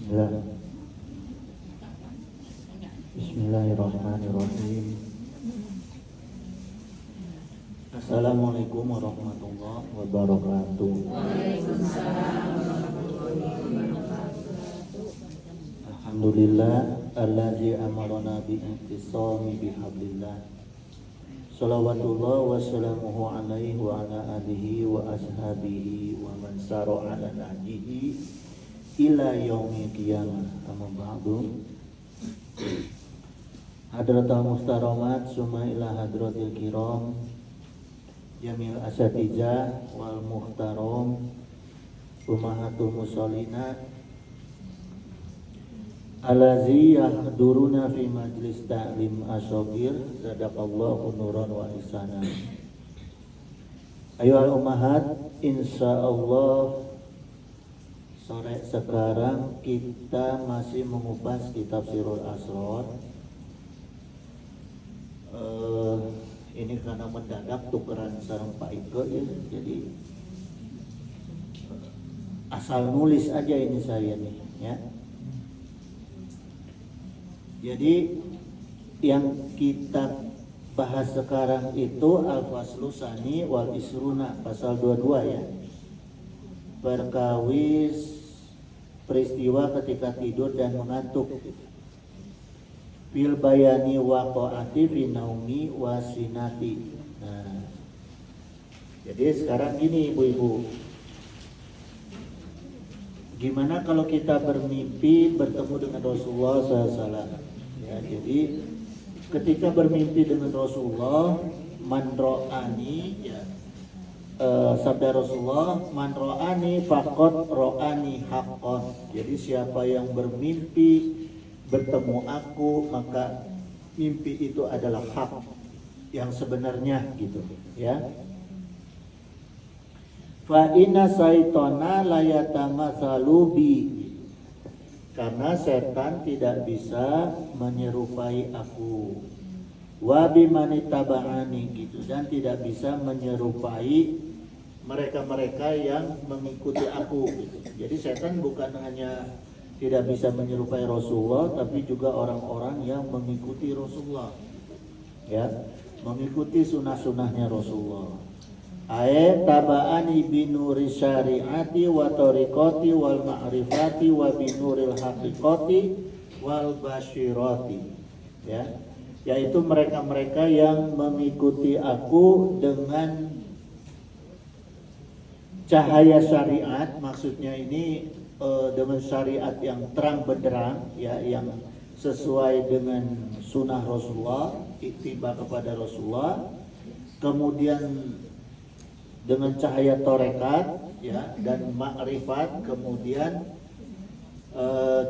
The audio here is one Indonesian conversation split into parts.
Bismillah. Bismillahirrahmanirrahim. Assalamualaikum warahmatullahi wabarakatuh. Alhamdulillah allazi amarna bi'intisami bihablillah. Salawatullah wa salamuhu alaihi wa ala alihi wa ashabihi wa man sara ala nahjihi ila yaumil qiyamah. Amma ba'du. Hadratul muhtaramat summa ila hadratil kiram jamil asatijah wal muhtaram ummahatul musallina allazi yahduruna fi majlis ta'lim asyagir sadaqallahu nuran wa ihsana. Ayo ummahat, insyaallah sore sekarang kita masih mengupas kitab Sirul Asrar. Ini karena mendadak tukeran sareng Pak Ike ya, jadi asal nulis aja ini saya nih ya. Jadi yang kita bahas sekarang itu al-faslu tsani wal isruna, pasal 22 ya. Perkawis peristiwa ketika tidur dan mengantuk. Bil bayani waqa'ati fi naumi wasinati. Nah, jadi sekarang ini ibu-ibu, gimana kalau kita bermimpi bertemu dengan Rasulullah SAW? Ya, jadi ketika bermimpi dengan Rasulullah, man ro'ani ya, sabda Rasulullah, man ro'ani faqad ro'ani haqqan. Jadi siapa yang bermimpi bertemu aku, maka mimpi itu adalah hak yang sebenarnya gitu ya. Fa inna syaitana la yatamatsalu bi, karena setan tidak bisa menyerupai aku. Wa bimani taba'ani gitu, dan tidak bisa menyerupai mereka-mereka yang mengikuti aku gitu. Jadi setan bukan hanya tidak bisa menyerupai Rasulullah, tapi juga orang-orang yang mengikuti Rasulullah ya, mengikuti sunnah-sunnahnya Rasulullah. Ae taba'ani binuri syariati wa tariqati wal ma'rifati wa binuril haqiqati wal basyirati ya, yaitu mereka-mereka yang mengikuti aku dengan cahaya syariat. Maksudnya ini dengan syariat yang terang benderang ya, yang sesuai dengan sunnah Rasulullah, ittiba kepada Rasulullah. Kemudian dengan cahaya tarekat ya, dan makrifat, kemudian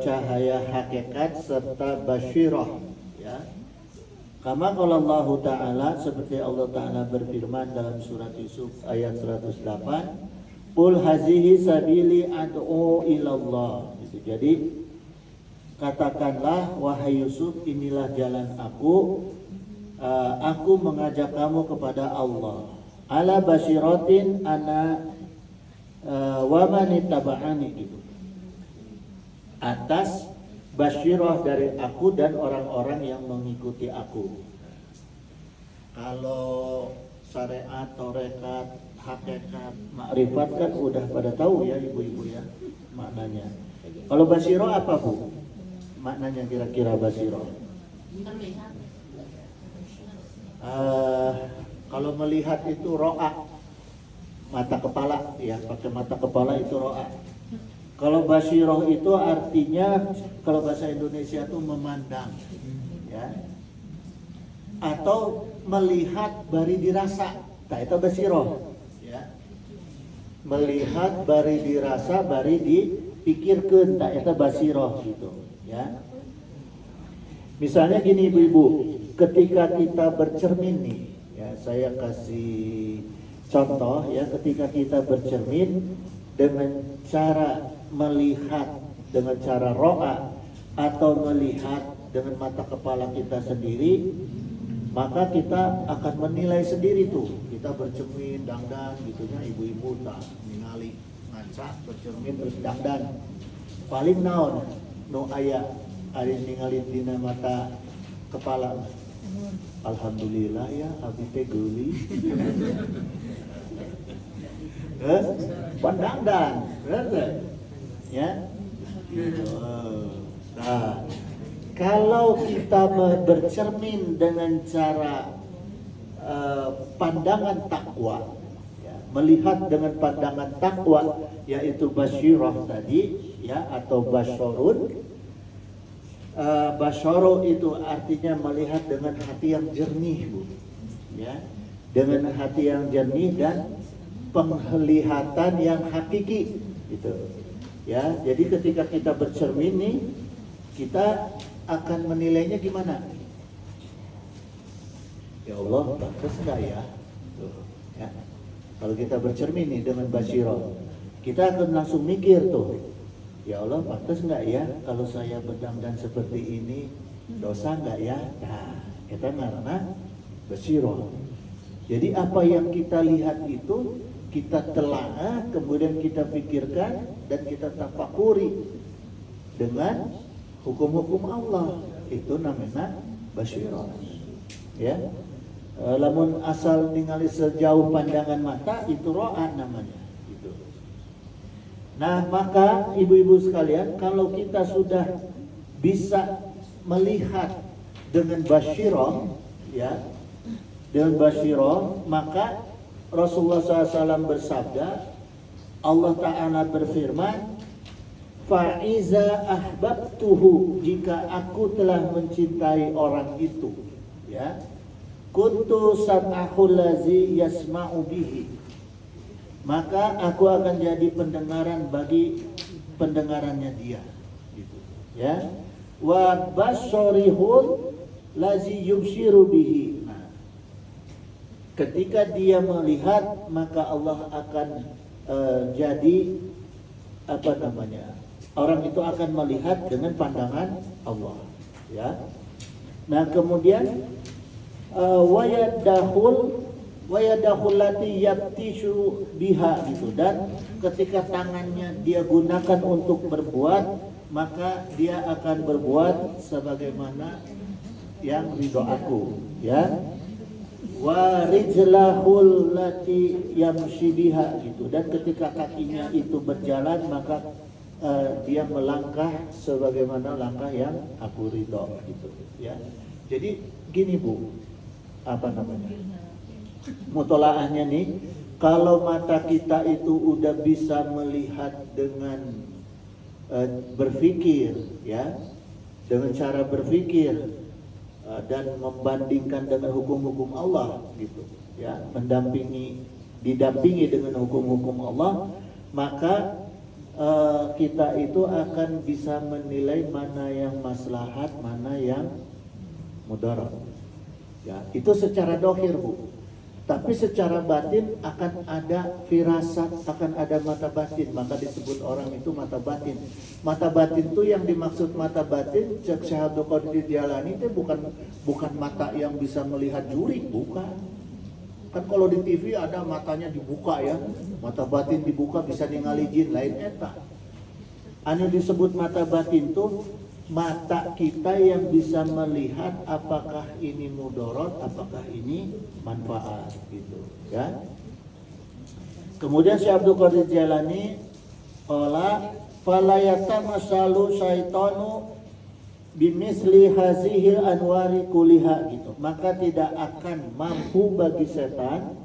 cahaya hakikat serta basyirah ya. Kama qala Allah Ta'ala, seperti Allah Ta'ala berfirman dalam surat Yusuf ayat 108, Qul hazihi sabili ad'u ilallah gitu. Jadi katakanlah wahai Yusuf, inilah jalan aku mengajak kamu kepada Allah. Ala basyiratin ana wa man ittaba'ani gitu. Atas basyirah dari aku dan orang-orang yang mengikuti aku. Kalau syariat, tarekat, hakikat, makrifat kan udah pada tahu ya ibu-ibu ya maknanya. Kalau basyirah apa Bu? Maknanya kira-kira basyirah? Kalau melihat itu ro'a, mata kepala ya, pakai mata kepala itu ro'a. Kalau basyirah itu artinya kalau bahasa Indonesia itu memandang ya, atau melihat bari dirasa. Nah itu basyirah ya. Melihat bari dirasa bari dipikirkeun, tak eta basyirah gitu ya. Misalnya gini ibu-ibu, ketika kita bercermin nih ya, saya kasih contoh ya, ketika kita bercermin dengan cara melihat dengan cara ro'a atau melihat dengan mata kepala kita sendiri, maka kita akan menilai sendiri tuh. Kita bercermin dangdan gitunya, ibu-ibu tak ningali ngaca bercermin terus dangdan paling naon nu aya ari ningali dina mata kepala. Alhamdulillah ya abdi teh geuli. Pandangdan, ya. Nah, kalau kita bercermin dengan cara pandangan takwa, ya, melihat dengan pandangan takwa, yaitu basyirah tadi, ya, atau basyarun. Basyaro itu artinya melihat dengan hati yang jernih, Bu. Ya, dengan hati yang jernih dan penglihatan yang hakiki, gitu. Ya, jadi ketika kita bercermin nih, kita akan menilainya gimana? Ya Allah, bagus enggak ya? Tuh, ya. Kalau kita bercermin nih dengan basyirah, kita akan langsung mikir tuh. Ya Allah, pantas enggak ya kalau saya berdandan seperti ini, dosa enggak ya? Nah, kita karena basyirah. Jadi apa yang kita lihat itu kita telaah, kemudian kita pikirkan dan kita tafakuri dengan hukum-hukum Allah. Itu namanya basyirah. Ya. Lamun asal ningali sejauh pandangan mata itu ro'a namanya. Nah, maka ibu-ibu sekalian, kalau kita sudah bisa melihat dengan basyirah, ya, dengan basyirah, maka Rasulullah SAW bersabda, Allah Ta'ala berfirman, fa'iza ahbabtuhu, jika aku telah mencintai orang itu, ya, kuntu sam'ahul lazi yasma'u bihi, maka aku akan jadi pendengaran bagi pendengarannya dia, gitu, ya. Wa basyarihul lazi yubshiru bihi. Nah, ketika dia melihat, maka Allah akan jadi apa namanya? Orang itu akan melihat dengan pandangan Allah, ya. Nah, kemudian wayadahul lati yabtishu biha, gitu. Dan ketika tangannya dia gunakan untuk berbuat, maka dia akan berbuat sebagaimana yang ridho aku, ya. Wa rijlahul lati yamshi biha, gitu. Dan ketika kakinya itu berjalan, maka dia melangkah sebagaimana langkah yang aku ridho, gitu, ya. Jadi gini, Bu, apa namanya? Mutolaahnya nih, kalau mata kita itu udah bisa melihat dengan berpikir, ya, dengan cara berpikir dan membandingkan dengan hukum-hukum Allah, gitu, ya, didampingi dengan hukum-hukum Allah, maka kita itu akan bisa menilai mana yang maslahat, mana yang mudarat, ya. Itu secara dohir, Bu. Tapi secara batin akan ada firasat, akan ada mata batin, maka disebut orang itu mata batin. Mata batin itu yang dimaksud mata batin, Syekh Abdul Qadir Jailani itu bukan mata yang bisa melihat juri, bukan. Kan kalau di TV ada matanya dibuka, ya, mata batin dibuka bisa ningali jin, lain eta. Anu disebut mata batin itu mata kita yang bisa melihat apakah ini mudarat, apakah ini manfaat, gitu, ya. Kemudian Syekh Abdul Qadir Jailani qala fala yatamasalu syaitanu bimisli hazihil anwari kuliha, gitu. Maka tidak akan mampu bagi setan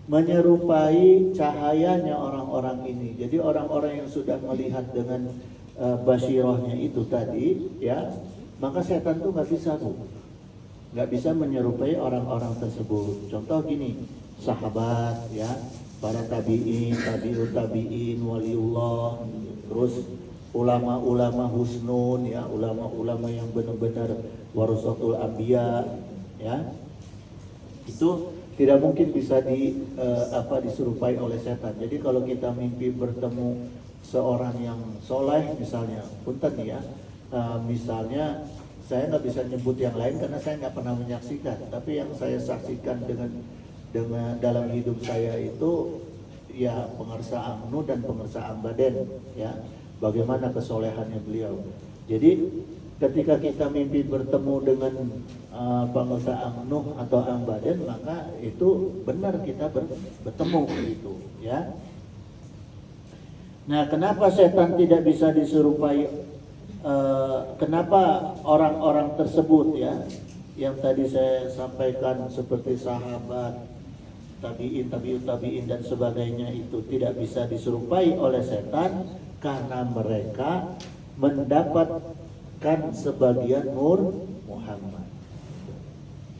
menyerupai cahayanya orang-orang ini. Jadi orang-orang yang sudah melihat dengan basyirahnya itu tadi, ya, maka setan tuh nggak bisa menyerupai orang-orang tersebut. Contoh gini, sahabat, ya, para tabi'in, tabi'ut tabi'in, waliullah, terus ulama-ulama husnun, ya, ulama-ulama yang benar-benar warasatul anbiya, ya, itu tidak mungkin bisa diserupai oleh setan. Jadi kalau kita mimpi bertemu seorang yang soleh misalnya, punten ya, misalnya saya nggak bisa nyebut yang lain karena saya nggak pernah menyaksikan, tapi yang saya saksikan dengan dalam hidup saya itu ya pengersa angnu dan pengersa ambaden, ya. bagaimana kesolehannya beliau. Jadi ketika kita mimpi bertemu dengan bangsa Ang Nuh atau Ang Badan, maka itu benar kita bertemu itu, ya. Nah, kenapa setan tidak bisa diserupai? Kenapa orang-orang tersebut, ya, yang tadi saya sampaikan seperti sahabat, tabiin, tabiut tabiin dan sebagainya itu tidak bisa diserupai oleh setan? Karena mereka mendapatkan sebagian Nur Muhammad,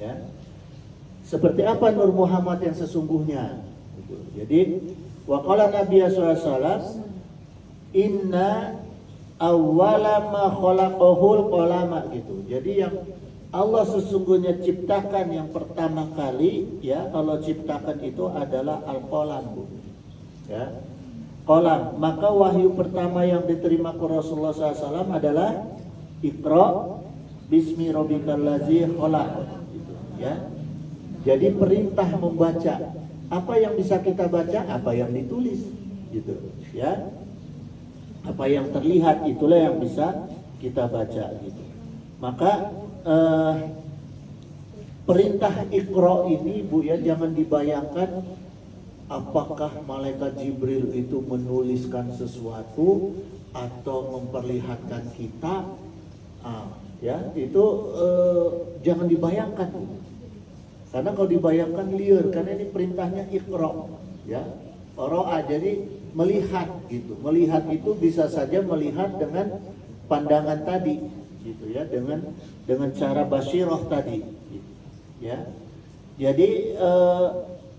ya. Seperti apa Nur Muhammad yang sesungguhnya? Jadi waqala Nabi SAW, inna awwala ma khalaqahul qalama, gitu. Jadi yang Allah sesungguhnya ciptakan yang pertama kali, ya, Allah ciptakan itu adalah al-qalam, ya, qalam. Maka wahyu pertama yang diterima ke Rasulullah SAW adalah Iqra bismi rabbikal ladzi khalaq, gitu, ya. Jadi perintah membaca. Apa yang bisa kita baca? Apa yang ditulis, gitu, ya. Apa yang terlihat itulah yang bisa kita baca, gitu. Maka perintah Iqra ini, Bu, ya, jangan dibayangkan apakah malaikat Jibril itu menuliskan sesuatu atau memperlihatkan kita, ya, itu jangan dibayangkan, karena kalau dibayangkan liar, karena ini perintahnya Iqra, ya, Qara'a, jadi melihat, gitu. Melihat itu bisa saja melihat dengan pandangan tadi, gitu, ya, dengan cara basyirah tadi, gitu, ya. Jadi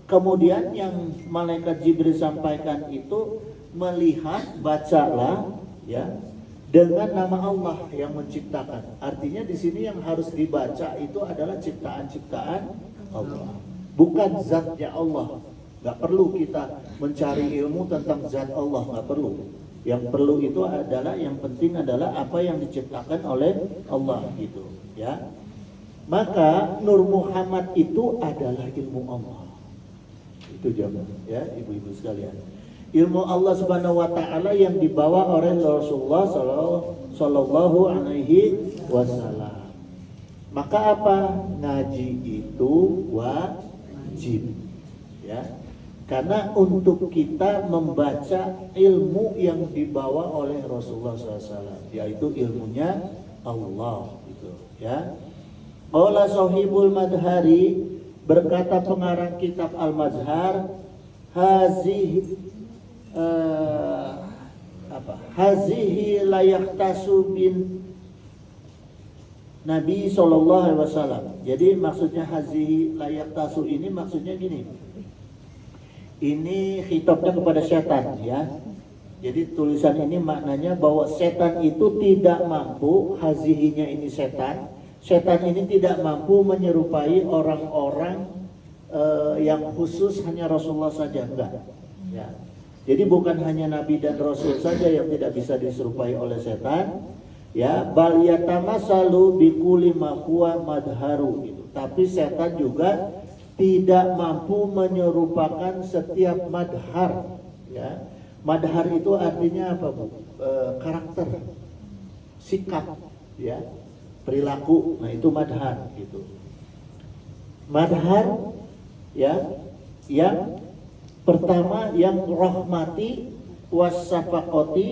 kemudian yang malaikat Jibril sampaikan itu melihat, bacalah, ya, dengan nama Allah yang menciptakan. Artinya di sini yang harus dibaca itu adalah ciptaan-ciptaan Allah, bukan zatnya Allah. Gak perlu kita mencari ilmu tentang zat Allah, gak perlu. Yang perlu itu adalah, yang penting adalah apa yang diciptakan oleh Allah, gitu, ya. Maka Nur Muhammad itu adalah ilmu Allah. Itu jawabannya, ya, ibu-ibu sekalian. Ilmu Allah Subhanahu wa taala yang dibawa oleh Rasulullah sallallahu alaihi wasallam. Maka apa? Ngaji itu wajib, ya. Karena untuk kita membaca ilmu yang dibawa oleh Rasulullah SAW, yaitu ilmunya Allah, gitu, ya. Qala sahibul madhari, berkata pengarang kitab Al-Mazhar, hazihi layaktasu bin Nabi sallallahu alaihi wasallam. Jadi maksudnya hazihi layaktasu ini maksudnya gini. Ini khitabnya kepada setan, ya. Jadi tulisan ini maknanya bahwa setan itu tidak mampu, hazihinya ini setan. Setan ini tidak mampu menyerupai orang-orang yang khusus hanya Rasulullah saja, enggak, ya. Jadi bukan hanya Nabi dan Rasul saja yang tidak bisa diserupai oleh setan, ya. Bal yatamasalu bikulli ma huwa madharu, gitu. Tapi setan juga tidak mampu menyerupakan setiap madhar, ya. Madhar itu artinya apa, Bu? Karakter, sikap, ya, perilaku. Nah, itu madhar, gitu. Madhar, ya, yang pertama yang rahmati wasyafaqati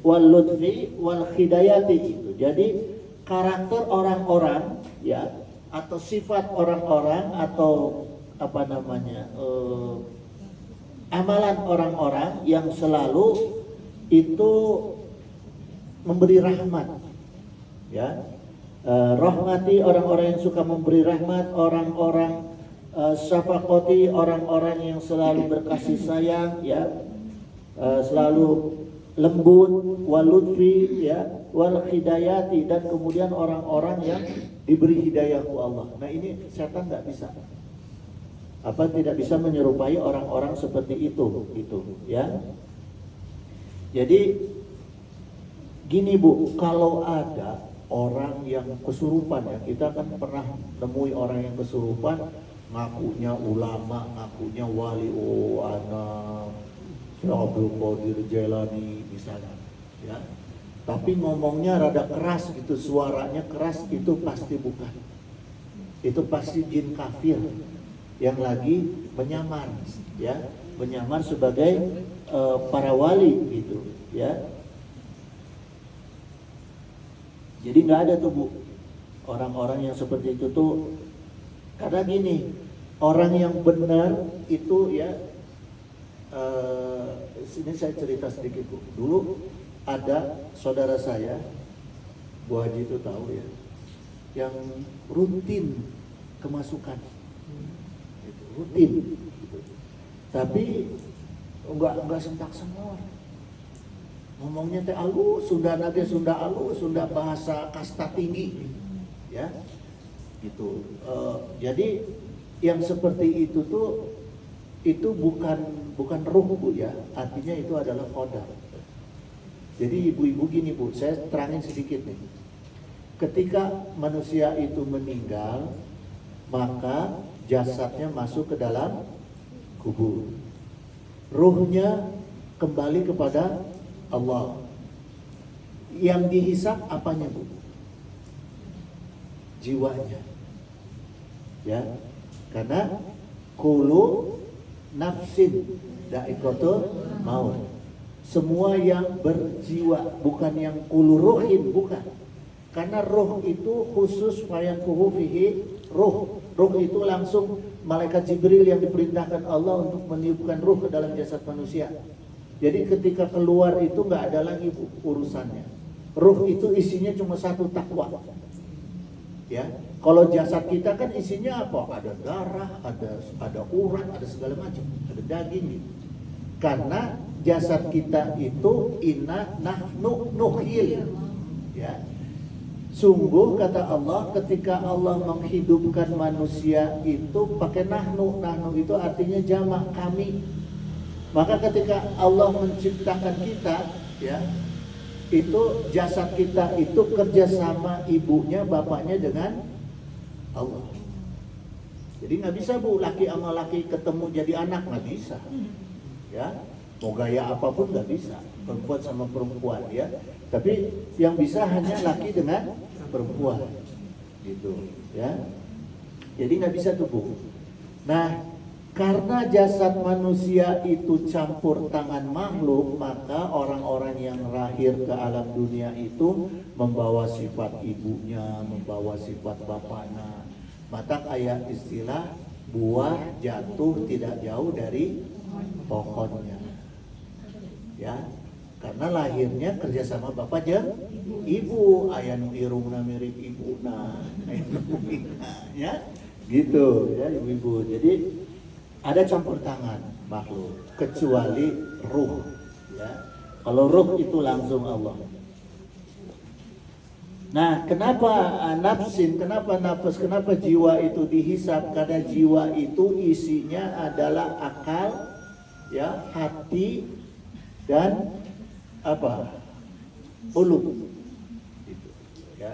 wal lutfi wal hidayati, gitu. Jadi karakter orang-orang, ya, atau sifat orang-orang, atau apa namanya, amalan orang-orang yang selalu itu memberi rahmat, ya. Rahmati orang-orang yang suka memberi rahmat, orang-orang syafaqati orang-orang yang selalu berkasih sayang, ya, selalu lembut, walutfi, ya, wal hidayati, dan kemudian orang-orang yang diberi hidayah oleh Allah. Nah, ini setan tidak bisa, tidak bisa menyerupai orang-orang seperti itu, ya. Jadi gini, Bu, kalau ada orang yang kesurupan, ya, kita kan pernah temui orang yang kesurupan, ngakunya ulama, ngakunya wali, anak Abdul Qadir Jailani misalnya, ya. Tapi ngomongnya rada keras gitu, suaranya keras, itu pasti bukan. Itu pasti jin kafir yang lagi menyamar, ya, menyamar sebagai para wali gitu, ya. Jadi nggak ada tuh Bu, orang-orang yang seperti itu tuh. Karena gini, orang yang benar itu ya, sini saya cerita sedikit Bu. Dulu ada saudara saya, Bu Haji itu tahu ya, yang rutin kemasukan, gitu, rutin, gitu. Tapi enggak sentak-senor, ngomongnya teh alus, Sunda nage Sunda alus, Sunda bahasa kasta tinggi, ya, gitu. Jadi yang seperti itu tuh itu bukan ruh Bu ya, artinya itu adalah qadar. Jadi ibu-ibu gini Bu, saya terangin sedikit nih. Ketika manusia itu meninggal, maka jasadnya masuk ke dalam kubur. Ruhnya kembali kepada Allah. Yang dihisap apanya Bu? Jiwanya. Ya. Karena kullu nafsin dha'iqatul maut. Semua yang berjiwa, bukan yang kullu ruhin, bukan. Karena roh itu khusus fayakuhu fihi roh. Roh itu langsung malaikat Jibril yang diperintahkan Allah untuk meniupkan roh ke dalam jasad manusia. Jadi ketika keluar itu nggak ada lagi urusannya. Roh itu isinya cuma satu, takwa. Ya, kalau jasad kita kan isinya apa? Ada darah, ada urat, ada segala macam, ada daging gitu. Karena jasad kita itu inna nahnu nuhyil. Ya. Sungguh kata Allah, ketika Allah menghidupkan manusia itu pakai nahnu. Nahnu itu artinya jamak, kami. Maka ketika Allah menciptakan kita, ya, itu jasad kita itu kerjasama ibunya, bapaknya dengan Allah. Jadi nggak bisa Bu, laki sama laki ketemu jadi anak, nggak bisa. Ya, mau gaya apapun nggak bisa, perempuan sama perempuan, ya. Tapi yang bisa hanya laki dengan perempuan, gitu, ya. Jadi nggak bisa tuh Bu. Nah, karena jasad manusia itu campur tangan makhluk, maka orang-orang yang lahir ke alam dunia itu membawa sifat ibunya, membawa sifat bapaknya. Maka kayak istilah buah jatuh tidak jauh dari pohonnya, ya. Karena lahirnya kerjasama bapak aja ibu, ayah nu irungna mirip ibuna, ya, gitu, ya ibu-ibu. Jadi ada campur tangan makhluk, kecuali ruh, ya. Kalau ruh itu langsung Allah. Nah, kenapa nafsin, kenapa nafas, kenapa jiwa itu dihisap? Karena jiwa itu isinya adalah akal, ya, hati, dan apa? Uluk, gitu, ya,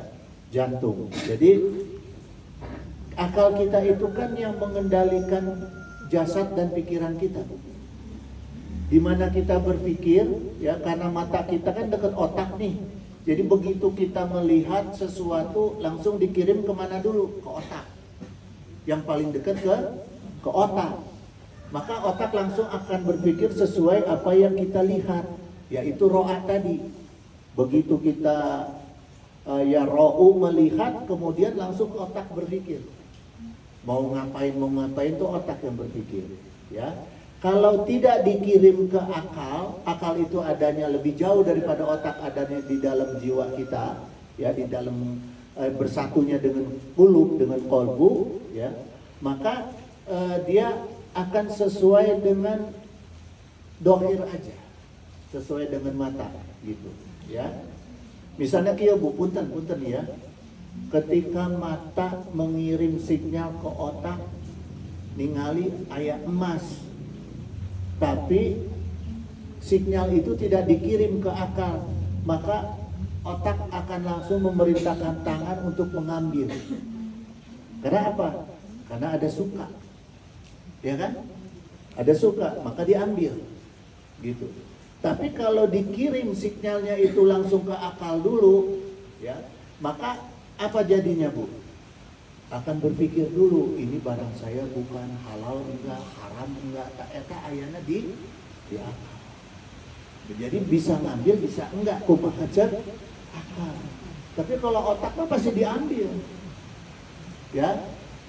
jantung. Jadi akal kita itu kan yang mengendalikan jasad dan pikiran kita. Di mana kita berpikir, ya, karena mata kita kan dekat otak nih. Jadi begitu kita melihat sesuatu langsung dikirim kemana dulu? Ke otak. Yang paling dekat ke otak. Maka otak langsung akan berpikir sesuai apa yang kita lihat, yaitu ro'ah tadi. Begitu kita ya ro'u melihat, kemudian langsung otak berpikir. Mau ngapain tuh otak yang berpikir, ya. Kalau tidak dikirim ke akal, akal itu adanya lebih jauh daripada otak adanya di dalam jiwa kita, ya, di dalam bersatunya dengan qulub, dengan qalbu, ya. Maka dia akan sesuai dengan dohir aja, sesuai dengan mata, gitu, ya. Misalnya kieu Bu, punten ya. Ketika mata mengirim sinyal ke otak ningali aya emas, tapi sinyal itu tidak dikirim ke akal, maka otak akan langsung memerintahkan tangan untuk mengambil. Karena apa? Karena ada suka, ya kan? Ada suka, maka diambil. gitu. Tapi kalau dikirim sinyalnya itu langsung ke akal dulu, ya, maka apa jadinya, Bu? Akan berpikir dulu, ini barang saya bukan halal enggak, haram enggak, tak eta ayana di akal. Jadi bisa ngambil, bisa enggak, kumaha hajat akal. Tapi kalau otak mah pasti diambil. Ya,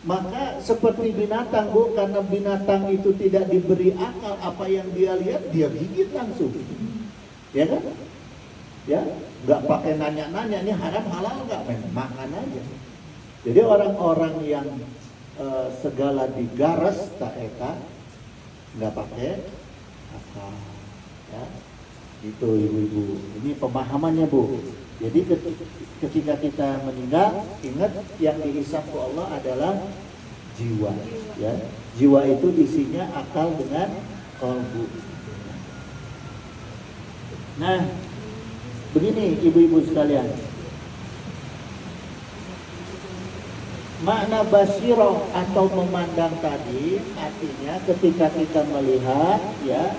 maka seperti binatang, Bu, karena binatang itu tidak diberi akal, apa yang dia lihat dia gigit langsung, ya kan? Ya, nggak pakai nanya-nanya, ini haram halal nggak, makan aja. Jadi orang-orang yang segala digaras tak eta nggak pakai akal, ya. Itu ibu-ibu, ini pemahamannya, Bu. Jadi ketika kita meninggal, ingat yang dihisab ke Allah adalah jiwa, ya. Jiwa itu isinya akal dengan qalbu. Nah, begini ibu-ibu sekalian. Makna basiroh atau memandang tadi artinya ketika kita melihat, ya,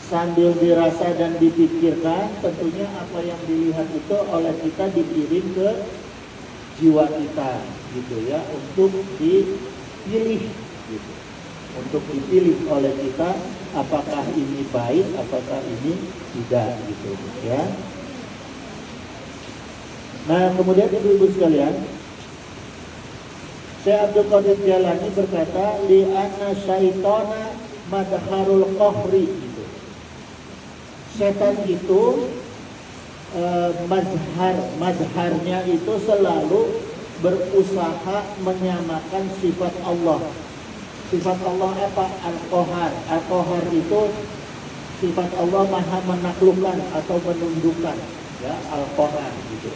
sambil dirasa dan dipikirkan, tentunya apa yang dilihat itu oleh kita dikirim ke jiwa kita, gitu ya, untuk dipilih, gitu. Untuk dipilih oleh kita, apakah ini baik, apakah ini tidak, gitu ya. Nah, kemudian ibu-ibu sekalian, Syekh Abdul Qadir Jailani berkata, li'anna syaitana madharul qahri, gitu. Setan itu mazharnya itu selalu berusaha menyamakan sifat Allah. Sifat Allah apa? Al-Qahar. Al-Qahar itu sifat Allah maha menaklukkan atau menundukkan, ya, Al-Qahar gitu.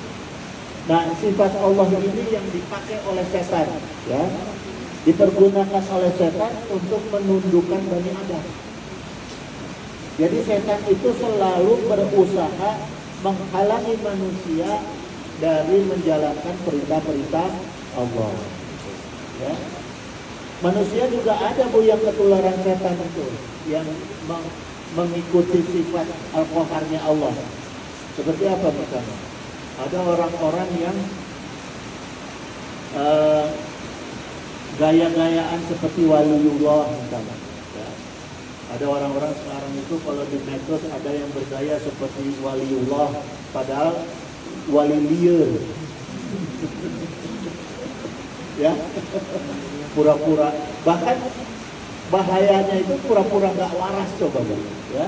Nah, sifat Allah ini yang dipakai oleh setan, ya, dipergunakan oleh setan untuk menundukkan Bani Adam. Jadi setan itu selalu berusaha menghalangi manusia dari menjalankan perintah-perintah Allah. Ya. Manusia juga ada, Bu, yang ketularan setan itu, yang mengikuti sifat al-qaharnya Allah. Seperti apa misalnya? Ada orang-orang yang gaya-gayaan seperti waliullah misalnya. Ada orang-orang sekarang itu kalau di medsos ada yang bergaya seperti waliullah, padahal wali liar. Ya, pura-pura. Bahkan bahayanya itu pura-pura nggak waras, coba, ya.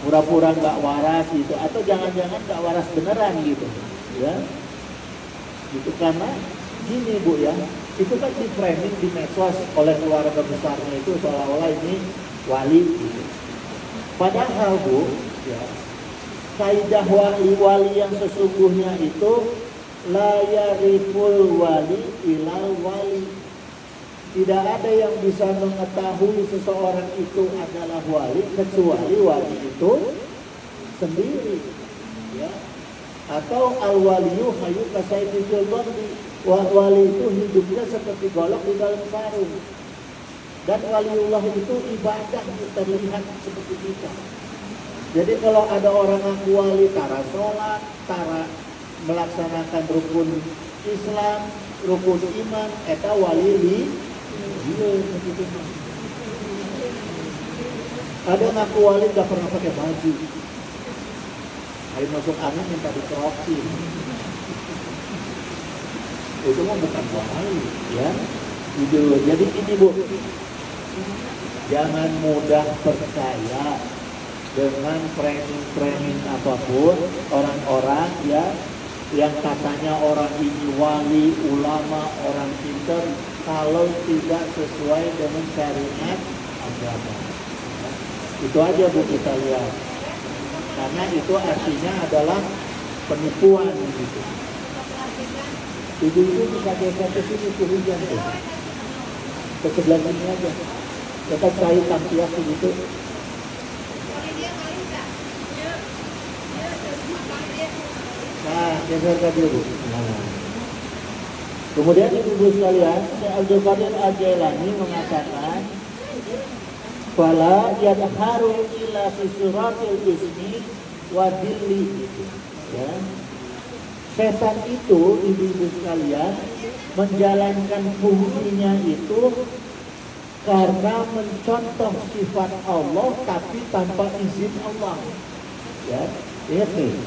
Pura-pura nggak waras gitu, atau jangan-jangan nggak waras beneran gitu, ya. Gitu, karena gini, Bu, ya, itu kan di framing di medsos oleh keluarga besarnya itu seolah-olah ini wali gitu. Padahal, Bu, ya, kaidah wali yang sesungguhnya itu la yariful wali ilal wali. Tidak ada yang bisa mengetahui seseorang itu adalah wali kecuali wali itu sendiri, ya. Atau al waliyu hayu kasayfil bardi, wali itu hidupnya seperti golok di dalam sarung. Dan waliullah itu ibadah terlihat seperti kita. Jadi kalau ada orang ngaku wali, tara sholat, tara melaksanakan rukun Islam, rukun iman, eta wali li. Ada ngaku wali gak pernah pakai baju. Ayo masuk angin minta dikerokin. Itu mah bukan wali, ya. Itu. Jadi ini, Bu, jangan mudah percaya dengan framing apapun orang-orang, ya, yang katanya orang ini wali, ulama, orang pintar, kalau tidak sesuai dengan syariat agama. Ya. Itu aja, Bu, kita lihat. Karena itu artinya adalah penipuan gitu. Ibu-ibu bisa geser ke sini, ke hujan tuh. Ke sebelah sini aja. Tetap cair tampias begitu. Nah, geser ke dulu. Nah. Kemudian ibu-ibu sekalian, Syekh Abdul Qadir Al-Jailani mengatakan Fala yadharu ila fi suratil ismi wa dilli gitu. Ya. Setan itu ibu-ibu sekalian menjalankan fungsinya itu karena mencontoh sifat Allah tapi tanpa izin Allah. Ya, lihat nih.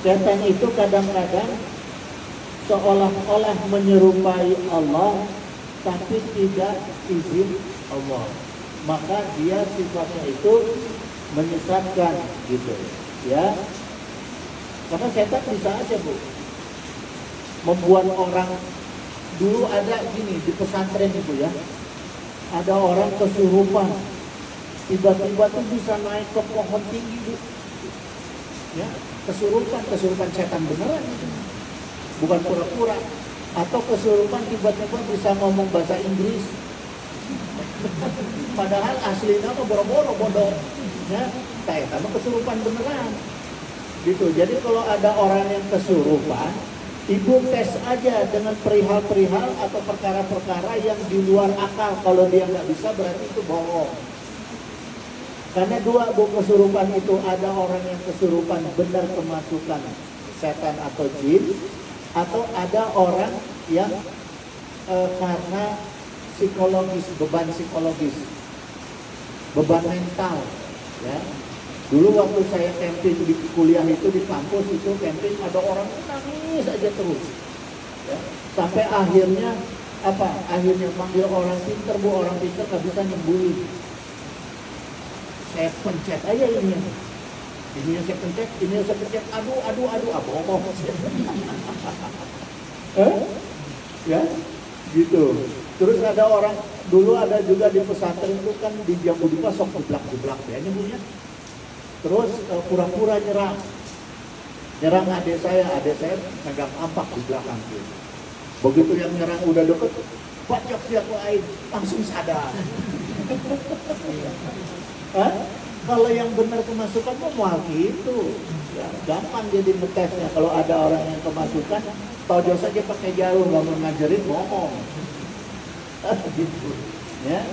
Setan itu kadang-kadang seolah-olah menyerupai Allah tapi tidak izin Allah. Maka dia sifatnya itu menyesatkan gitu. Ya. Karena setan bisa aja Bu membuat orang, dulu ada gini di pesantren itu ya, ada orang kesurupan, tiba-tiba tuh bisa naik ke pohon tinggi Bu. Ya, kesurupan setan beneran itu. Bukan pura-pura. Atau kesurupan tiba-tiba bisa ngomong bahasa Inggris. Padahal aslinya mah boro-boro bodoh. Ya, kayak sama kesurupan beneran. Gitu. Jadi kalau ada orang yang kesurupan, ibu tes aja dengan perihal-perihal atau perkara-perkara yang di luar akal. Kalau dia nggak bisa berarti itu bohong. Karena dua Bu kesurupan itu, ada orang yang kesurupan benar kemasukan setan atau jin, atau ada orang yang karena psikologis, beban mental, ya. Dulu waktu saya camping di kuliah itu di kampus itu camping, ada orang nangis aja terus, ya. Sampai akhirnya akhirnya manggil orang pinter Bu, orang pinter nggak bisa nyembuhin. Saya pencet aja ini saya pencet, aduh, bohong. Ya, gitu. Terus ada orang, dulu ada juga di pesantren itu kan di Jambu Dipa sok jeblak ya nyebutnya. Terus pura-pura nyerang adik saya megang ampak di belakang gitu. Begitu yang nyerang udah deket, bacok siapa lain, langsung sadar. Kalau yang benar kemasukan mau gitu, ya, gampang jadi ngetesnya. Kalau ada orang yang kemasukan, tojos saja pakai jarum, nggak mau ngajarin bohong. Gitu, ya,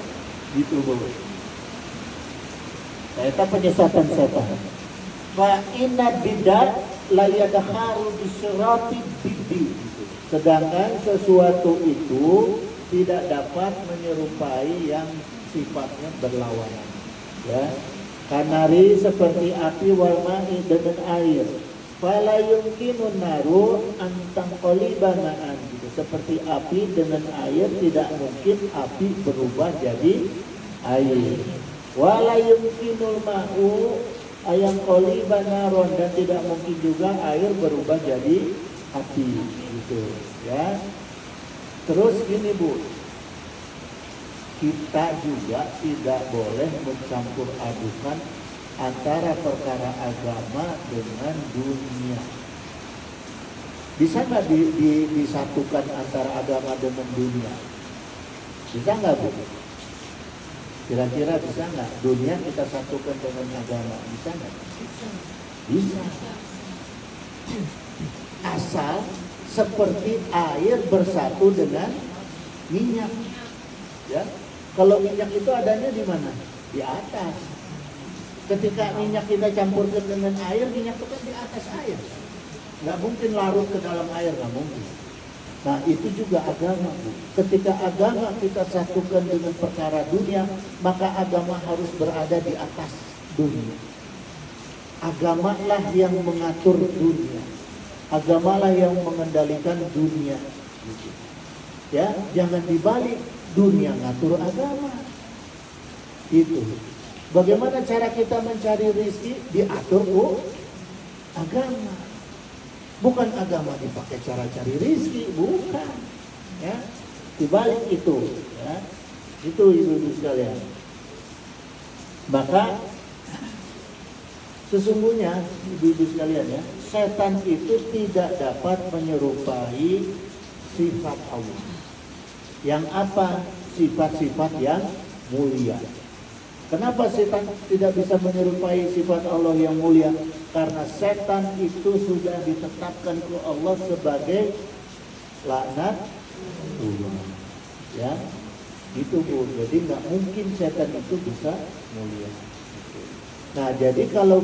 gitu Bu. Itu penyesatan setan. Fa inna bidat la yadharu bisyarati biddi. Sedangkan sesuatu itu tidak dapat menyerupai yang sifatnya berlawanan. Ya. Kanari seperti api wal ma'i dengan air. Fala yumkinun naru antang qolibanaan gitu. Seperti api dengan air tidak mungkin api berubah jadi air. Wala yumkinul ma'u ayam qolibanaron, dan tidak mungkin juga air berubah jadi api gitu ya. Terus gini Bu, kita juga tidak boleh mencampur adukan antara perkara agama dengan dunia. Bisa nggak disatukan antara agama dengan dunia? Bisa nggak Bu? Kira-kira bisa nggak dunia kita satukan dengan agama? Bisa nggak? Bisa. Asal seperti air bersatu dengan minyak, ya. Kalau minyak itu adanya di mana? Di atas. Ketika minyak kita campurkan dengan air, minyak itu kan di atas air. Nggak mungkin larut ke dalam air, nggak mungkin. Nah itu juga agama Bu. Ketika agama kita satukan dengan perkara dunia, maka agama harus berada di atas dunia. Agamalah yang mengatur dunia. Agamalah yang mengendalikan dunia. Ya, jangan dibalik, dunia ngatur agama. Itu. Bagaimana cara kita mencari rezeki? Diatur Bu, agama. Bukan agama dipakai cara cari rezeki, bukan. Ya, dibalik itu. Ya, itu ibu-ibu sekalian. Maka sesungguhnya ibu-ibu sekalian ya, setan itu tidak dapat menyerupai sifat Allah. Yang apa? Sifat-sifat yang mulia. Kenapa setan tidak bisa menyerupai sifat Allah yang mulia? Karena setan itu sudah ditetapkan oleh Allah sebagai laknat Allah. Ya, Itu Bu, jadi nggak mungkin setan itu bisa mulia. Nah, jadi kalau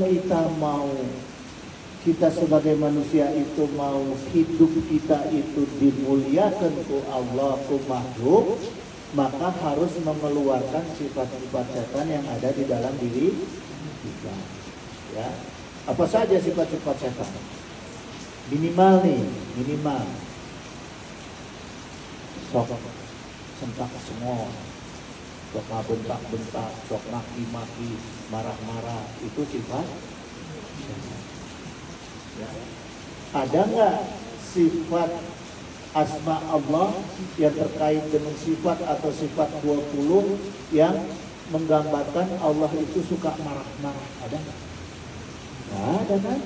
kita sebagai manusia itu mau hidup kita itu dimuliakan ku Allah, ku makhluk, maka harus mengeluarkan sifat-sifat setan yang ada di dalam diri kita. Ya, apa saja sifat-sifat setan? Minimal sok sentak semua, sok bentak-bentak, sok maki-maki, marah-marah, itu sifat setan. Ya. Ada nggak sifat asma Allah yang terkait dengan sifat atau sifat 20 yang menggambarkan Allah itu suka marah-marah? Ada nggak? Nah, ada kan?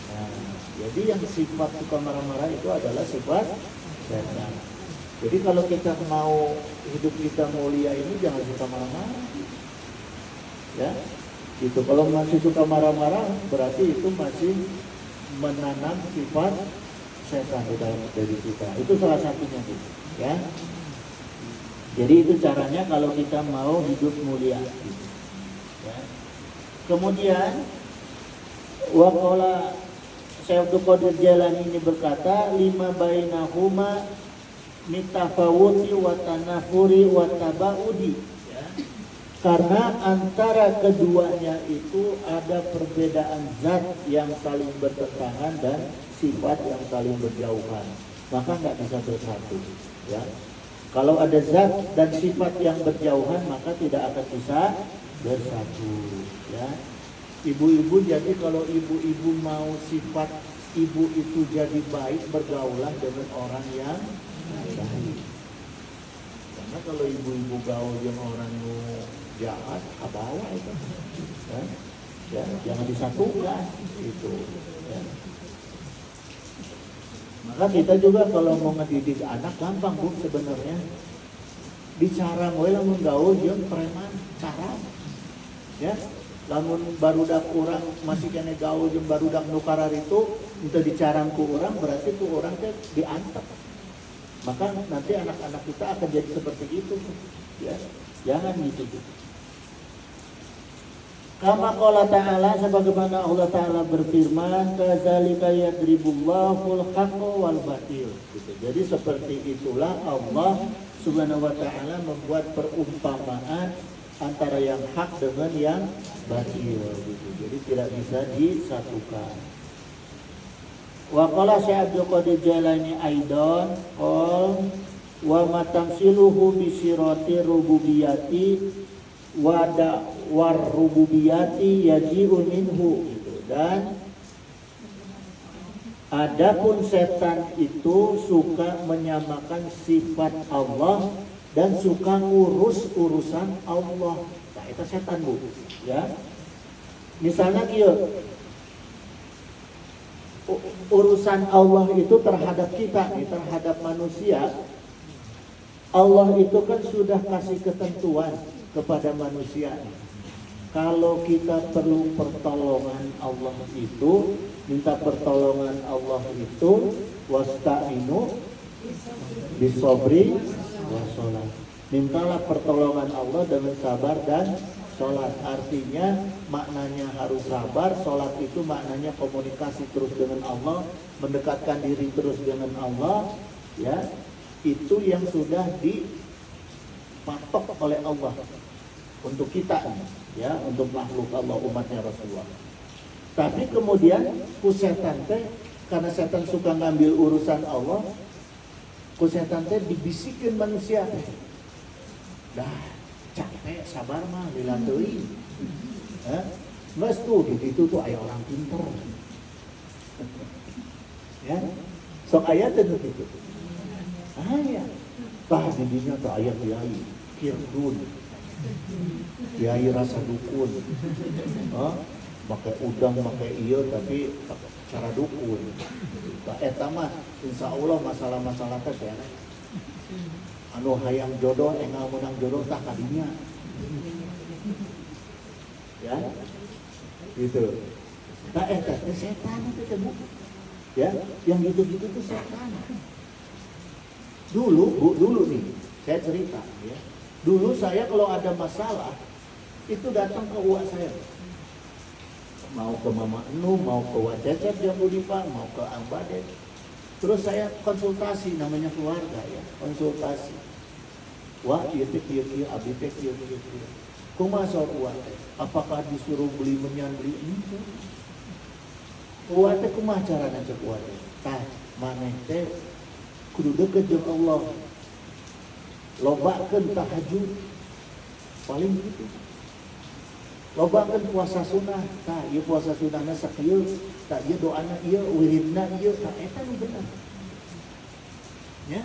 Nah, jadi yang sifat suka marah-marah itu adalah sifat setan. Jadi kalau kita mau hidup kita mulia ini jangan suka marah-marah. Ya, itu kalau masih suka marah-marah berarti itu masih menanam sifat setan di dalam diri kita. Itu salah satunya, ya. Jadi itu caranya kalau kita mau hidup mulia. Ya. Kemudian waqala Syekh Abdul Qadir Jailani ini berkata, lima bainahuma mitafawuti wa tanafuri wa tabaudi. Ya. Karena antara keduanya itu ada perbedaan zat yang saling bertentangan dan sifat yang saling berjauhan, maka nggak bisa bersatu. Ya. Kalau ada zat dan sifat yang berjauhan, maka tidak akan bisa bersatu. Ya. Ibu-ibu, jadi kalau ibu-ibu mau sifat ibu itu jadi baik, bergaulan dengan orang yang baik. Karena kalau ibu-ibu gaul dengan orang yang jahat, abawa itu. Ya. Ya, jangan disatukan itu. Ya. Maka kita juga kalau mau ngedidik anak gampang Bu sebenarnya. Bicara mulai lamun gaul jeung preman cara. Ya. Lamun barudak urang masih kena gaul jeung barudak nu karar itu untuk dicarang ku urang berarti ku urang teh diantep. Maka nanti anak-anak kita akan jadi seperti itu. Ya. Jangan gitu. Kama qala ta'ala, sebagaimana Allah Ta'ala berfirman, kadzalika yadribullahu al-haqqa wal batil. Gitu. Jadi seperti itulah Allah Subhanahu wa Ta'ala membuat perumpamaan antara yang hak dengan yang batil. Gitu. Jadi tidak bisa disatukan. Wa qala Syekh Abdul Qadir Jailani aidan qol wa matamsiluhu bi sirati rububiyati war rububiyati yaji'u minhu. Dan adapun setan itu suka menyamakan sifat Allah dan suka ngurus urusan Allah. Nah, itu setan Bu. Ya. Misalnya kieu, urusan Allah itu terhadap kita, terhadap manusia. Allah itu kan sudah kasih ketentuan kepada manusia. Kalau kita perlu pertolongan Allah itu, minta pertolongan Allah itu, wasta'inu bisobri wassalat. Mintalah pertolongan Allah dengan sabar dan sholat. Artinya maknanya harus sabar. Sholat itu maknanya komunikasi terus dengan Allah, mendekatkan diri terus dengan Allah. Ya, itu yang sudah dipatok oleh Allah untuk kita, ya, untuk makhluk Allah, umatnya Rasulullah. Tapi kemudian setan teh, karena setan suka ngambil urusan Allah, setan teh dibisikin manusia. Dah capek, sabar mah dilantuin. Mas tuh itu tuh ayah orang pinter. Ya, sok ayat tuh gitu. Ayat, tah didinya tuh ayat kiai, kirdun. Kiai rasa dukun, pakai udang, pakai iyo, tapi cara dukun. Eta mah, insya Allah masalah-masalah teh ya. Anu hayang jodoh, enggak menang jodoh tak kadinya. Ya, gitu. Nah, eta teh setan itu teh Bu. Ya, yang gitu-gitu tuh setan. Dulu nih, saya cerita ya. Dulu saya kalau ada masalah itu datang ke uak saya. Mau ke Mama Enu, mau ke Wak Cecep Jambudipa, mau ke Ang Bade. Terus saya konsultasi, namanya keluarga ya, konsultasi. Wah, ieu teh kieu-kieu, abi teh kieu-kieu. Kumaha saur uak teh? Apakah disuruh beli menyan beli itu? Uak teh kumaha carana cek uak teh? Tah, maneh teh kudu deukeut jeung Allah. Lobakeun tahajud. Paling gitu. Lobakeun puasa sunnah. Tah, ieu puasa sunnahna sakieu, tah ieu doana ieu, wiridna ieu, tah eta nu bener. Ya.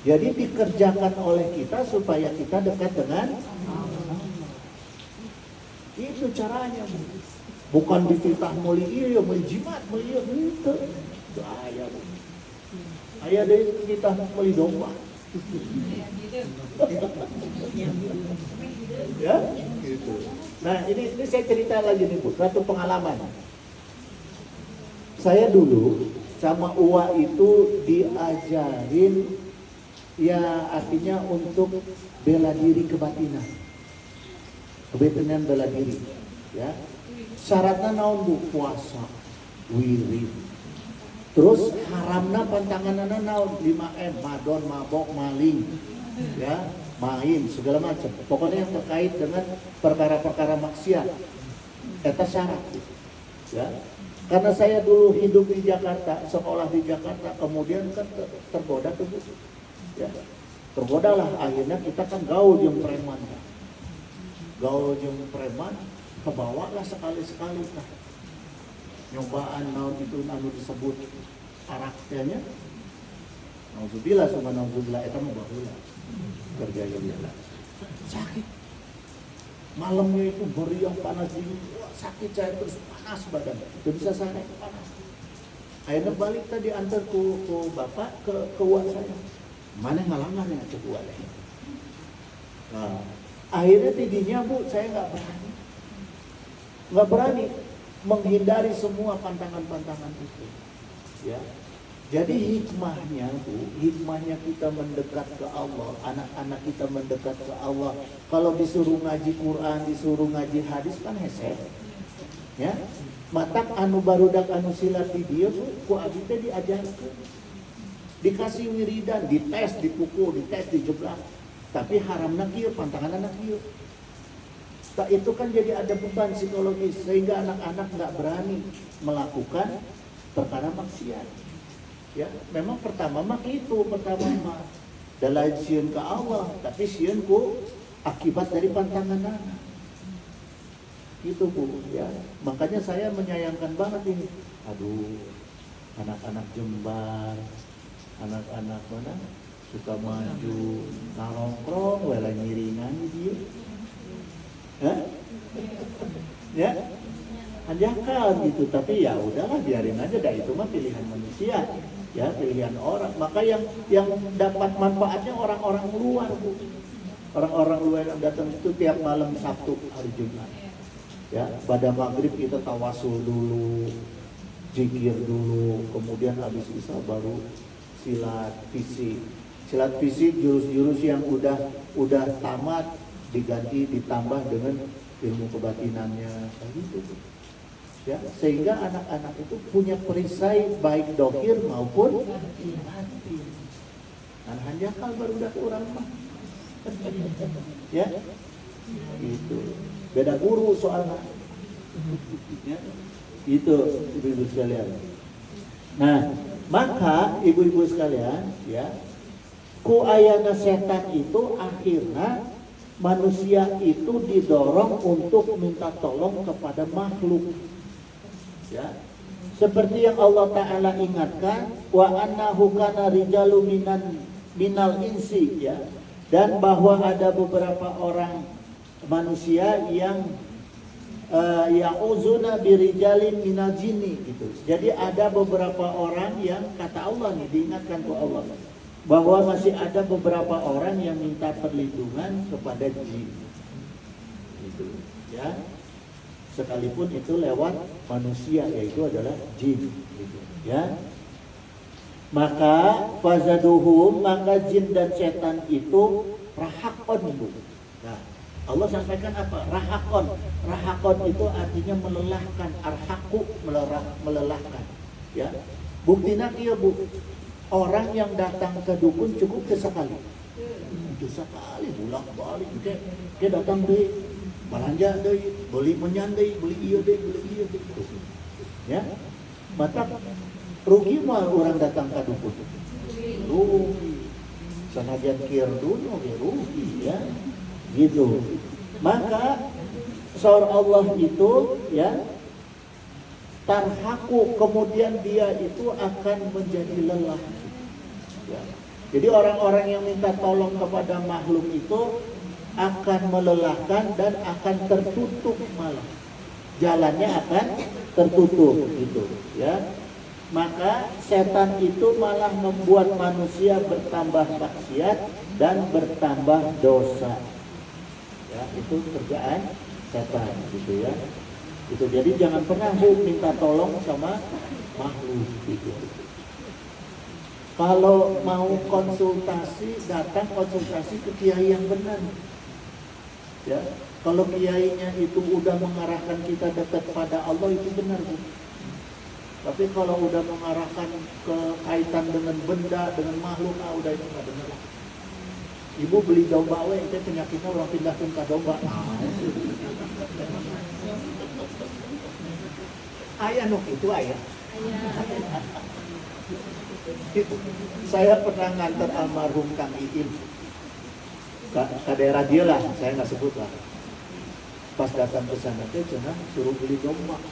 Jadi dikerjakan oleh kita supaya kita dekat dengan Allah. Itu caranya. Bukan dititah meuli ieu, meuli jimat, meuli ieu, henteu. Itu aya. Aya deui kita meuli domba. Ya, gitu. Nah, ini saya cerita lagi nih Bu, satu pengalaman. Saya dulu sama Uwa itu diajarin ya artinya untuk bela diri kebatinan. Kebatinan bela diri, ya. Syaratnya naon Bu? Puasa, wirid. Terus haramna pantanganana naon? 5M, madon, mabok, maling, ya, main, segala macam. Pokoknya yang terkait dengan perkara-perkara maksiat. Eta syarat, ya. Karena saya dulu hidup di Jakarta, sekolah di Jakarta, kemudian kan tergoda tuh, ya. Tergodalah akhirnya kita kan gaul jeung preman. Gaul jeung preman, kebawalah sekali-sekali kan. Nyobaan naon itu anu disebut araknya. Nauzubillah summa nauzubillah eta mah baheula. Kerja yang sakit. Malamnya itu meriang panas dingin, sakit saya terus panas badan. Tidak bisa santai panas. Akhirnya balik tadi antar ku bapak ke uak saya. Mana ngalanggar yang ke uak saya. Nah, akhirnya tidinya Bu saya nggak berani menghindari semua pantangan-pantangan itu, ya. Jadi hikmahnya Bu, hikmahnya kita mendekat ke Allah, anak-anak kita mendekat ke Allah. Kalau disuruh ngaji Quran, disuruh ngaji hadis kan hese, ya. Matak anu barudak anu silat di dieu ku abdi teh diajarkeun, dikasih wiridan, dites, dipukul, dites, dijeblak. Tapi haramna kieu, pantanganna kieu. Itu kan jadi ada beban psikologis sehingga anak-anak nggak berani melakukan perkara maksiat. Ya, memang pertama mah dalain sieun ke Allah, tapi sieun ku akibat dari pantangan anak. Itu Bu, ya. Makanya saya menyayangkan banget ini. Aduh, anak-anak Jembar, anak-anak mana suka maju, nongkrong, wala ngiringan dia. Ya, anjakal gitu, tapi ya udahlah biarin aja, dah itu mah pilihan manusia, ya pilihan orang. Maka yang dapat manfaatnya orang-orang luar Bu, orang-orang luar yang datang itu tiap malam Sabtu hari Jumat, ya pada maghrib kita tawasul dulu, zikir dulu, kemudian habis isya baru silat fisik jurus-jurus yang udah tamat diganti ditambah dengan ilmu kebatinannya gitu. Ya, sehingga anak-anak itu punya perisai baik dohir maupun batin. Nah, hanjakal barudak urang mah. Ya. Itu. Beda guru soalnya. Ya. Itu ibu-ibu sekalian. Nah, maka ibu-ibu sekalian, ya, ku ayana setan itu akhirnya manusia itu didorong untuk minta tolong kepada makhluk, ya. Seperti yang Allah Ta'ala ingatkan, wa annahu kana rijalu minal insi, ya. Dan bahwa ada beberapa orang manusia yang ya'uzuna birijalin minal jinni gitu. Jadi ada beberapa orang yang kata Allah nih diingatkan ke Allah bahwa masih ada beberapa orang yang minta perlindungan kepada jin. Gitu, ya. Sekalipun itu lewat manusia, yaitu adalah jin, gitu, ya. Maka fazaduhum, maka jin dan setan itu rahakon, Nah, Allah sampaikan apa? Rahakon. Rahakon itu artinya melelahkan. Arhaku melelahkan. Ya, buktinya kia bu. Orang yang datang ke dukun cukup sekali. Sekali bolak balik. Dia datang deh, belanja deh, beli menyandai, beli iya deh. Ya, maka rugi mah orang datang ke dukun. Rugi. Sanajan kieu dulu rugi ya. Gitu. Maka seorang Allah itu ya tarhaku, kemudian dia itu akan menjadi lelah. Ya. Jadi orang-orang yang minta tolong kepada makhluk itu akan melelahkan dan akan tertutup malah. Jalannya akan tertutup gitu ya. Maka setan itu malah membuat manusia bertambah maksiat dan bertambah dosa. Ya, itu kerjaan setan gitu ya. Itu jadi jangan pernah minta tolong sama makhluk gitu. Kalau mau konsultasi, datang konsultasi ke kiai yang benar. Ya, kalau kiainya itu udah mengarahkan kita dekat pada Allah itu benar, Bu. Tapi kalau udah mengarahkan ke kaitan dengan benda, dengan makhluk, udah itu nggak benar. Ibu beli domba itu penyakitnya orang pindahin ke domba. Ayah nuk itu ayah. Saya pernah ngantar almarhum Kang Iim ke daerah dia lah, saya nggak sebut lah. Pas datang ke sana teh cenah suruh beli domba.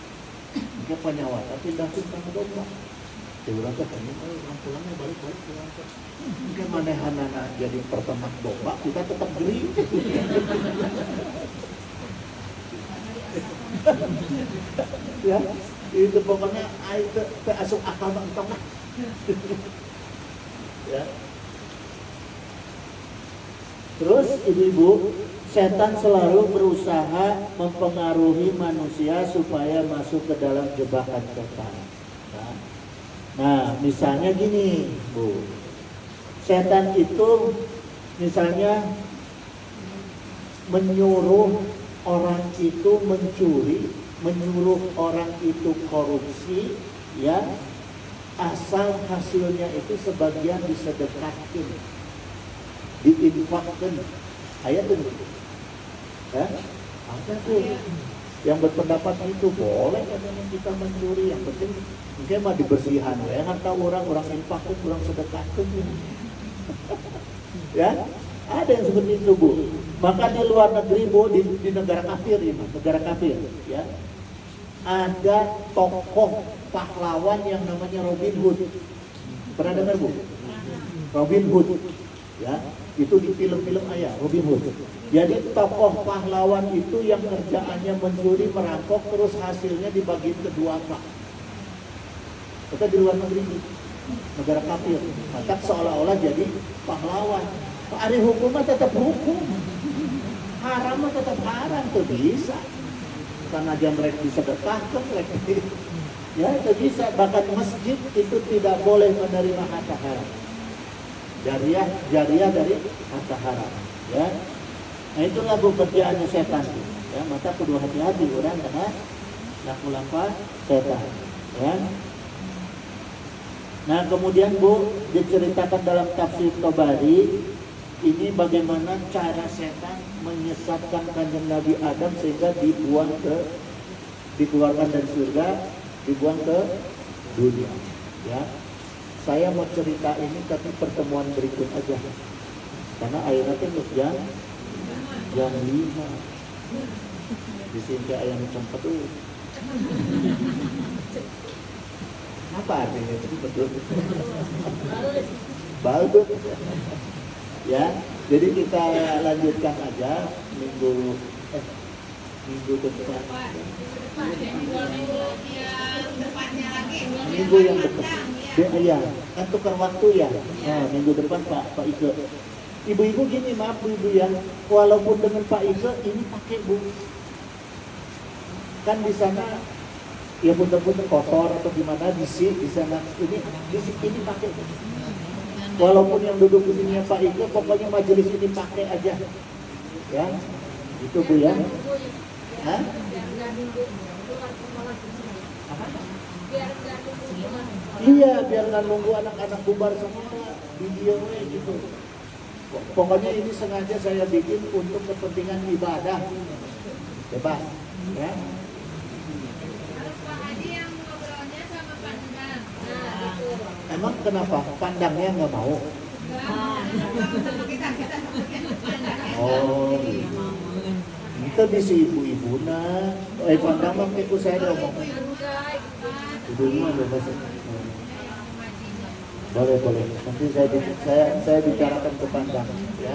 Dia penyawa tapi pindahin ke domba. Dia bilang teh orang pulangnya balik-balik pulang teh. Mungkin manehanana jadi peternak domba, kita tetap geri. Ya, itu pokoknya itu asup akal entong lah. Ya. Terus ibu-ibu, setan selalu berusaha mempengaruhi manusia supaya masuk ke dalam jebakan setan. Nah, misalnya gini, Bu. Setan itu misalnya menyuruh orang itu mencuri, menyuruh orang itu korupsi, ya, asal hasilnya itu sebagian disedekahkan, diinfakkan. Ayat itu, ya, ada tuh yang berpendapat itu boleh katanya kita mencuri, yang penting mungkin mah dibersihan, ya kan tahu orang infakkan, orang sedekahkan. Ya, ada yang seperti itu, Bu. Maka di luar negeri, Bu, di negara kafir ini, negara kafir, ya, ada tokoh pahlawan yang namanya Robin Hood. Pernah dengar, Bu? Robin Hood, ya, itu di film-film ayah Robin Hood. Jadi tokoh pahlawan itu yang kerjaannya mencuri, merampok, terus hasilnya dibagi kedua pak. Kita di luar negeri, negara kafir, maka seolah-olah jadi pahlawan. Ari hukumnya tetap hukum, haram tetap haram, tuh bisa. Karena dia mereka disedekahkan, mereka ya itu bisa. Bahkan masjid itu tidak boleh menerima harta haram. Jariah dari harta haram. Ya, nah itulah pekerjaannya setan. Ya, maka kedua hati-hati orang karena laku-laku setan. Ya. Nah kemudian, Bu, diceritakan dalam tafsir Tabari ini bagaimana cara setan menyesatkan kanjeng Nabi Adam sehingga dikeluarkan dari surga, dibuang ke dunia. Ya, saya mau cerita ini tapi pertemuan berikut aja, karena akhirnya itu jam 5 di sini ayam cempet tuh. Apa artinya itu betul? Baldut. Ya, jadi kita lanjutkan aja minggu depan. Minggu yang depan. Ya, kan tukar waktu ya. Nah, minggu depan Pak Ike. Ibu-ibu gini, maaf ibu ya, walaupun dengan Pak Ike ini pakai, Bu. Kan di sana ya bener-bener kotor atau gimana di sana ini pakai. Walaupun yang duduk di sini Pak Ike, pokoknya majelis ini pakai aja. Ya, itu Bu ya. Hah? Iya, biar nggak nunggu anak-anak bubar semua videonya gitu. Pokoknya ini sengaja saya bikin untuk kepentingan ibadah. Coba, ya. Emang kenapa? Pandangnya nggak mau? Oh, itu bisa ibu-ibu pandang mah ikut saya ngomong. Ibu-ibu bebas. Boleh. Nanti saya bicarakan ke pandang, ya.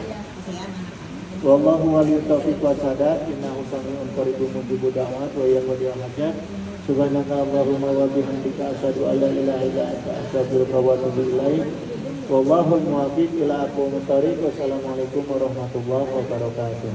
Wallahu waliyut taufiq wasadad. Innahu sami'un qaribun mujibud da'wat wa yaqdiru hajat. Subhanaka Allahumma wa bihamdika asyhadu an la ilaha illa anta astaghfiruka wa atubu ilaik. Wallahu muwaffiq ila aqwamit thoriq. Wassalamualaikum warahmatullahi wabarakatuh.